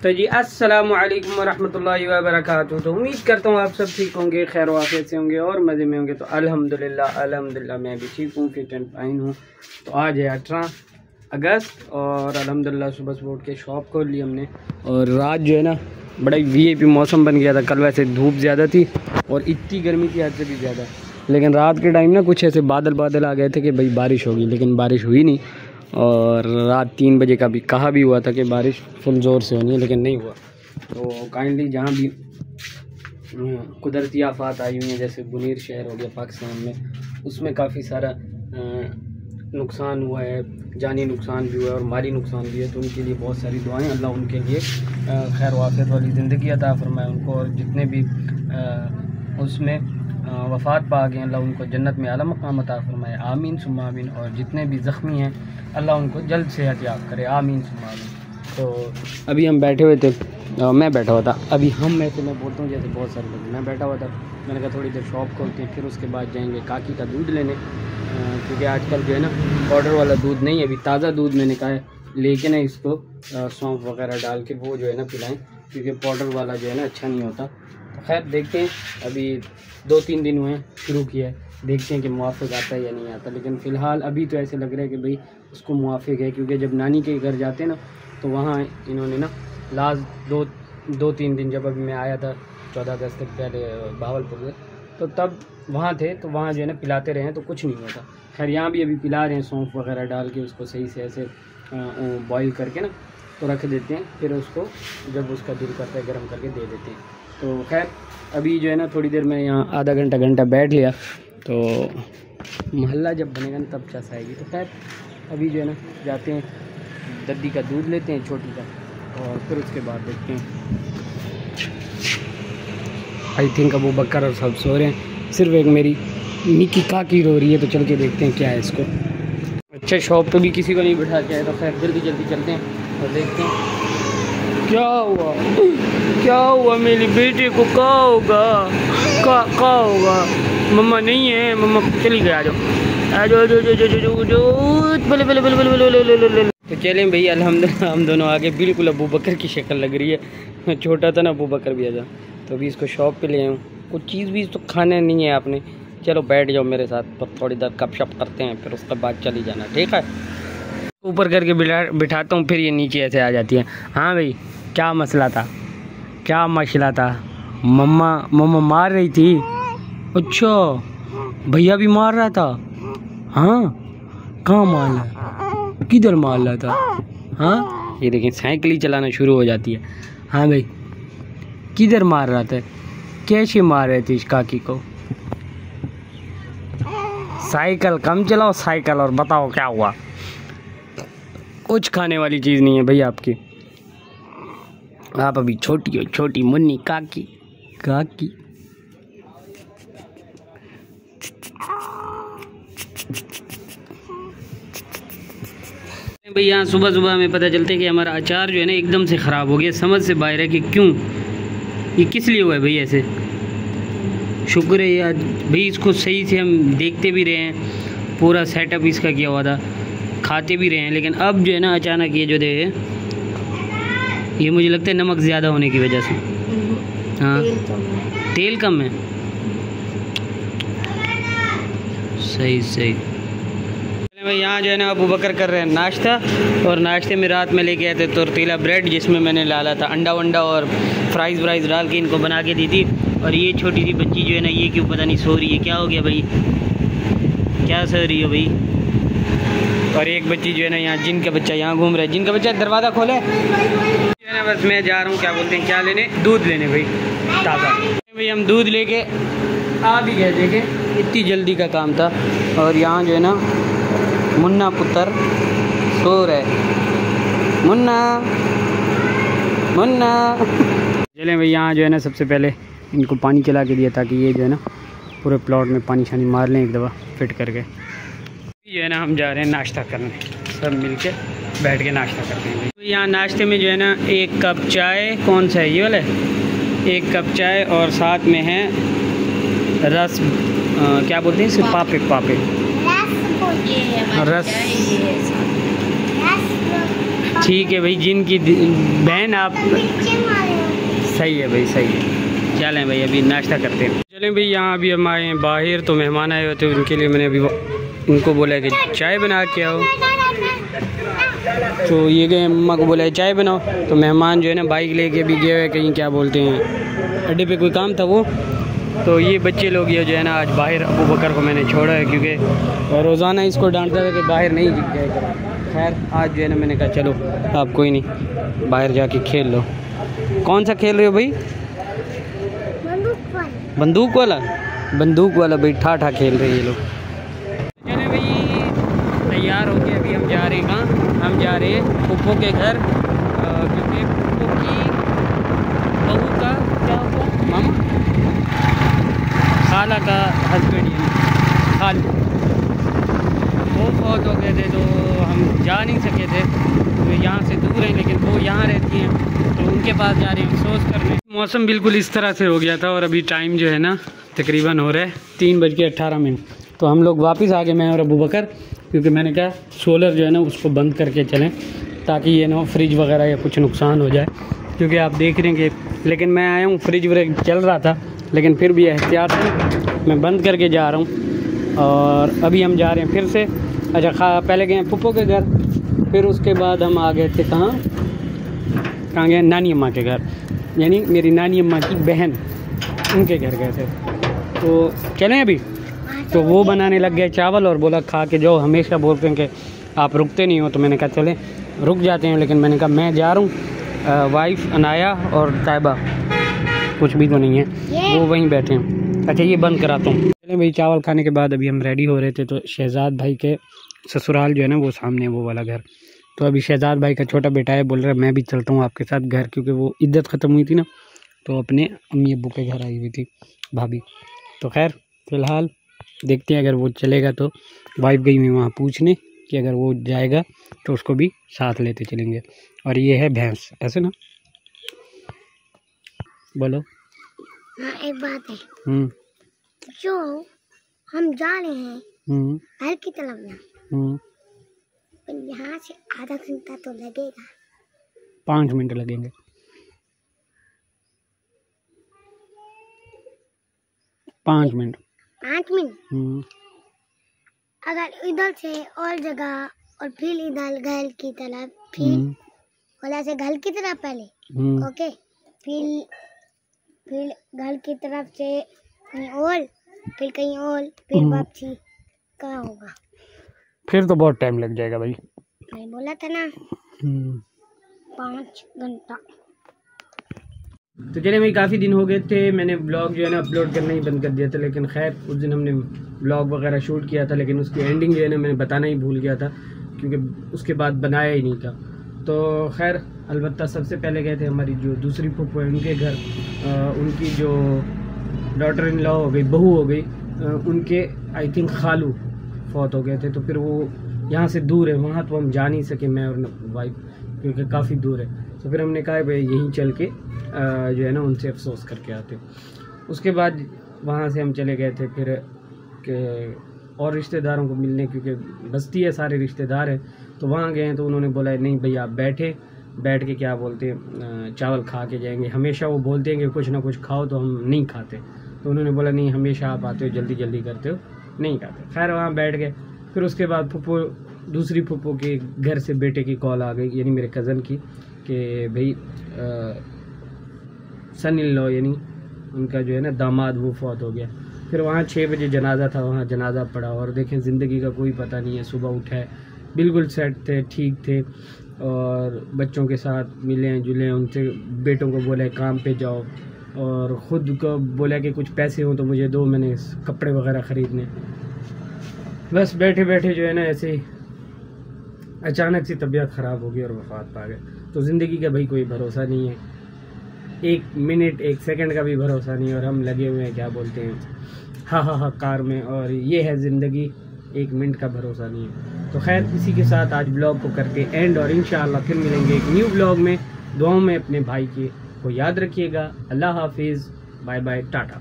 तो जी अस्सलामु अलैकुम वरहमतुल्लाहि वबरकातुहू। तो उम्मीद करता हूँ आप सब ठीक होंगे, खैर वाफ़ियत से होंगे और मज़े में होंगे। तो अल्हम्दुलिल्लाह मैं भी ठीक हूँ, फिट एंड फाइन हूँ। तो आज है 18 अगस्त और अल्हम्दुलिल्लाह सुबह सुबह उठ के शॉप खोल ली हमने। और रात जो है ना बड़ा ही VIP मौसम बन गया था। कल वैसे धूप ज़्यादा थी और इतनी गर्मी थी हद से भी ज़्यादा, लेकिन रात के टाइम ना कुछ ऐसे बादल आ गए थे कि भाई बारिश होगी, लेकिन बारिश हुई नहीं। और रात 3 बजे का भी कहा भी हुआ था कि बारिश फुल ज़ोर से होनी है, लेकिन नहीं हुआ। तो काइंडली जहाँ भी कुदरती आफात आई हुई हैं, जैसे बुनीर शहर हो गया पाकिस्तान में, उसमें काफ़ी सारा नुकसान हुआ है, जानी नुकसान भी हुआ है और माली नुकसान भी है। तो उनके लिए बहुत सारी दुआएं, अल्लाह उनके लिए खैर वाफ़ियत वाली ज़िंदगी अता फरमाए उनको। और जितने भी उसमें वफ़ात पा गए, अल्लाह उनको जन्नत में आला मक़ाम अता फरमाए, आमीन सुम्मा आमीन। और जितने भी ज़ख्मी हैं अल्लाह उनको जल्द सेहत याब करे, आमीन सुम्मा आमीन। तो अभी हम बैठे हुए थे, मैं बैठा हुआ था। अभी हम मैं बोलता हूँ जैसे बहुत सारे लोग, मैं बैठा हुआ था। मैंने कहा थोड़ी देर शॉप खोलते हैं, फिर उसके बाद जाएंगे काकी का दूध लेने, क्योंकि आजकल जो है ना पाउडर वाला दूध नहीं है, अभी ताज़ा दूध मैंने कहा है लेके ना इसको सौंफ वगैरह डाल के वो जो है ना पिलाएं, क्योंकि पाउडर वाला जो है ना अच्छा नहीं होता। तो खैर देखते हैं, अभी 2-3 दिन हुए हैं शुरू किया है, देखते हैं कि मुआफ़िक आता है या नहीं आता। लेकिन फ़िलहाल अभी तो ऐसे लग रहा है कि भाई उसको मुआफ़िक है, क्योंकि जब नानी के घर जाते हैं ना तो वहाँ इन्होंने ना लास्ट 2-3 दिन, जब अभी मैं आया था 14 अगस्त तक पहले बहावलपुर से, तो तब वहाँ थे, तो वहाँ जो है ना पिलाते रहे हैं तो कुछ नहीं होता। खैर यहाँ भी अभी पिला रहे हैं सौंफ वगैरह डाल के, उसको सही से ऐसे बॉईल करके ना तो रख देते हैं, फिर उसको जब उसका दिल करता है गर्म करके दे देते हैं। तो खैर अभी जो है ना थोड़ी देर में यहाँ आधा घंटा बैठ लिया, तो मोहल्ला जब बनेगा ना तब चस आएगी। तो खैर अभी जो है ना जाते हैं, दद्दी का दूध लेते हैं छोटी का, और फिर उसके बाद देखते हैं। आई थिंक अबू बकर और सब सो रहे हैं, सिर्फ एक मेरी निकी काकी रो रही है। तो चल के देखते हैं क्या है इसको। अच्छा शॉप पे भी किसी को नहीं बिठा के आया, तो खैर जल्दी चलते हैं और देखते हैं क्या हुआ मेरी बेटे को, क्या होगा। मम्मा नहीं है, मम्मा चली गए, आ जाओ बले। तो चलें भाई, अल्हम्दुलिल्लाह हम दोनों आगे, बिल्कुल अबू बकर की शक्ल लग रही है, छोटा था ना अबू बकर भी आजा। तो अभी इसको शॉप पे ले आऊँ, कुछ चीज़ भी तो खाने नहीं है आपने। चलो बैठ जाओ मेरे साथ, तो थोड़ी देर गपशप करते हैं, फिर उसके बाद चली जाना, ठीक है। ऊपर करके बिठाता हूँ, फिर ये नीचे ऐसे आ जाती है। हाँ भाई क्या मसला था, मम्मा मार रही थी। अच्छा भैया भी मार रहा था? हाँ कहाँ मार रहा, किधर मार रहा था? हाँ ये देखें साइकिल ही चलाना शुरू हो जाती है। हाँ भाई किधर मार रहा था, कैसे मार रहे थे इस काकी को? साइकिल कम चलाओ साइकिल, और बताओ क्या हुआ। कुछ खाने वाली चीज़ नहीं है भाई आपकी, आप अभी छोटी हो, छोटी मुन्नी काकी। भाई यहाँ सुबह हमें पता चलता है कि हमारा अचार जो है ना एकदम से ख़राब हो गया, समझ से बाहर है कि क्यों, ये किस लिए हुआ है भाई ऐसे। शुक्र है यार भाई, इसको सही से हम देखते भी रहे हैं, पूरा सेटअप इसका किया हुआ था, खाते भी रहे हैं, लेकिन अब जो है ना अचानक ये जो दे, ये मुझे लगता है नमक ज़्यादा होने की वजह से। हाँ तेल कम है, सही भाई। यहाँ जो है ना अबू बकर कर रहे हैं नाश्ता, और नाश्ते में रात में लेके आए थे तोरतीला ब्रेड, जिसमें मैंने डाला था अंडा वंडा और फ्राइज़ डाल के इनको बना के दी थी। और ये छोटी सी बच्ची जो है ना, ये क्यों पता नहीं सो रही है, क्या हो गया भाई, क्या सो रही हो भाई। और एक बच्ची जो है ना यहाँ, जिनका बच्चा यहाँ घूम रहा है, जिनका बच्चा दरवाज़ा खोले जो है ना, बस मैं जा रहा हूँ क्या बोलते हैं, क्या लेने, दूध लेने भाई ताज़ा। भाई हम दूध लेके आ भी गए, देखें इतनी जल्दी का काम था। और यहाँ जो है ना मुन्ना पुत्र सो रहे, मुन्ना चलें भाई। यहाँ जो है ना सबसे पहले इनको पानी चला के दिया, ताकि ये जो है ना पूरे प्लॉट में पानी शानी मार लें एक दफ़ा फिट करके। जो है ना हम जा रहे हैं नाश्ता करने, सब मिलके बैठ के नाश्ता करते हैं। तो यहाँ नाश्ते में जो है ना 1 कप चाय, कौन सा है ये वाला, 1 कप चाय, और साथ में है रस, क्या बोलते हैं इसे, पापे रस ठीक है भाई, जिनकी बहन आप, सही है भाई, सही है। चलें भाई अभी नाश्ता करते हैं। चलें भाई, यहाँ अभी हम आए हैं बाहर, तो मेहमान आए होते हैं, उनके लिए मैंने अभी उनको बोला कि चाय बना के आओ। तो ये गए, अम्मा को बोला चाय बनाओ। तो मेहमान जो है ना बाइक लेके भी गए हुए कहीं, क्या बोलते हैं, अड्डे पे कोई काम था वो। तो ये बच्चे लोग ये जो है ना आज बाहर अबू बकर को मैंने छोड़ा है, क्योंकि रोज़ाना इसको डांटता था कि बाहर नहीं गया। खैर आज जो है ना मैंने कहा चलो आप कोई नहीं, बाहर जाके खेल लो। कौन सा खेल रहे हो भाई? बंदूक वाला। बंदूक वाला भाई, ठाठा खेल रहे हैं ये लोग। चले भाई तैयार हो गए, अभी हम जा रहे हैं कहाँ? हम जा रहे हैं फूफो के घर, क्योंकि फूफो की बहू का क्या हुआ, मामा खाला का हस्बैंड, खाल वो बहुत हो गए थे, तो हम जा नहीं सके थे। तो यहाँ से दूर है, लेकिन वो यहाँ रहती हैं, तो उनके पास जा रहे हैं अफसोस करने। मौसम बिल्कुल इस तरह से हो गया था, और अभी टाइम जो है ना तकरीबन हो रहा है 3:18। तो हम लोग वापस आ गए, मैं और अबू बकर, क्योंकि मैंने कहा सोलर जो है ना उसको बंद करके चलें, ताकि ये ना फ्रिज वगैरह या कुछ नुकसान हो जाए। क्योंकि आप देख रहे हैं कि, लेकिन मैं आया हूँ, फ्रिज व्रिज चल रहा था, लेकिन फिर भी एहतियात से मैं बंद करके जा रहा हूँ। और अभी हम जा रहे हैं फिर से। अच्छा पहले गए फूफो के घर, फिर उसके बाद हम आ गए थे कहाँ गए? नानी अम्मा के घर, यानी मेरी नानी अम्मा की बहन, उनके घर गए थे। तो चलें अभी। तो वो बनाने लग गए चावल, और बोला खा के जाओ, हमेशा बोलते हैं कि आप रुकते नहीं हो। तो मैंने कहा चलें रुक जाते हैं, लेकिन मैंने कहा मैं जा रहा हूँ, वाइफ अनाया और ताइबा कुछ भी तो नहीं है, वो वहीं बैठे हैं। अच्छा ये बंद कराता हूँ। चलें भाई, चावल खाने के बाद अभी हम रेडी हो रहे थे, तो शहजाद भाई के ससुराल जो है ना वो सामने, वो वाला घर। तो अभी शहजाद भाई का छोटा बेटा है, बोल रहा है मैं भी चलता हूँ आपके साथ घर, क्योंकि वो इद्दत ख़त्म हुई थी ना, तो अपने अम्मी अब्बू के घर आई हुई थी भाभी। तो खैर फ़िलहाल देखते हैं, अगर वो चलेगा तो वाइफ गई हुई वहाँ पूछने कि अगर वो जाएगा तो उसको भी साथ लेते चलेंगे। और ये है भैंस, ऐसे ना बोलो। हाँ एक बात है, जो हम जा रहे हैं घर की तरफ ना, यहाँ से आधा घंटा तो लगेगा। 5 मिनट लगेंगे। 5 मिनट। 5 मिनट। अगर इधर से और जगह, और फिर इधर घर की तरफ, फिर और से घर की तरफ पहले, ओके, फिर घर की तरफ से कहीं और, फिर कहीं और, फिर वापसी, कहाँ होगा? फिर तो बहुत टाइम लग जाएगा भाई। मैं बोला था ना 5 घंटा। तो चलिए भाई, काफ़ी दिन हो गए थे, मैंने ब्लॉग जो है ना अपलोड करना ही बंद कर दिया था। लेकिन खैर उस दिन हमने ब्लॉग वगैरह शूट किया था, लेकिन उसकी एंडिंग जो है ना मैंने बताना ही भूल गया था, क्योंकि उसके बाद बनाया ही नहीं था। तो खैर अलबत्ता सबसे पहले गए थे हमारी जो दूसरी फूफो है उनके घर। उनकी जो डॉटर इन लॉ हो गई, बहू हो गई, उनके आई थिंक खालू फौत हो गए थे। तो फिर वो यहाँ से दूर है, वहाँ तो हम जा नहीं सके मैं और वाइफ, क्योंकि काफ़ी दूर है। तो फिर हमने कहा भाई यहीं चल के जो है ना उनसे अफसोस करके आते। उसके बाद वहाँ से हम चले गए थे फिर के और रिश्तेदारों को मिलने, क्योंकि बस्ती है, सारे रिश्तेदार हैं। तो वहाँ गए तो उन्होंने बोला नहीं भाई आप बैठ के क्या बोलते हैं चावल खा के जाएंगे। हमेशा वो बोलते हैं कि कुछ ना कुछ खाओ, तो हम नहीं खाते। तो उन्होंने बोला नहीं, हमेशा आप आते हो जल्दी जल्दी करते हो, नहीं खाते। खैर वहाँ बैठ गए। फिर उसके बाद फूफो, दूसरी फूफो के घर से बेटे की कॉल आ गई, यानी मेरे कज़न की, कि भाई सन इन लॉ यानी उनका जो है ना दामाद वो फौत हो गया। फिर वहाँ 6 बजे जनाजा था, वहाँ जनाजा पड़ा। और देखें ज़िंदगी का कोई पता नहीं है, सुबह उठे बिल्कुल सेट थे, ठीक थे, और बच्चों के साथ मिले जुले, उनसे बेटों को बोले काम पे जाओ, और ख़ुद को बोला कि कुछ पैसे हो तो मुझे दो, मैंने कपड़े वगैरह ख़रीदने। बस बैठे बैठे जो है ना ऐसे अचानक सी तबीयत ख़राब हो गई और वफ़ात पा गए। तो ज़िंदगी का भाई कोई भरोसा नहीं है, 1 मिनट 1 सेकंड का भी भरोसा नहीं। और हम लगे हुए हैं क्या बोलते हैं हा कार में, और ये है ज़िंदगी, 1 मिनट का भरोसा नहीं है। तो खैर इसी के साथ आज ब्लॉग को करते एंड, और इंशाअल्लाह फिर मिलेंगे एक न्यू ब्लॉग में। दुआओं में अपने भाई को याद रखिएगा। अल्लाह हाफिज़, बाय बाय, टाटा।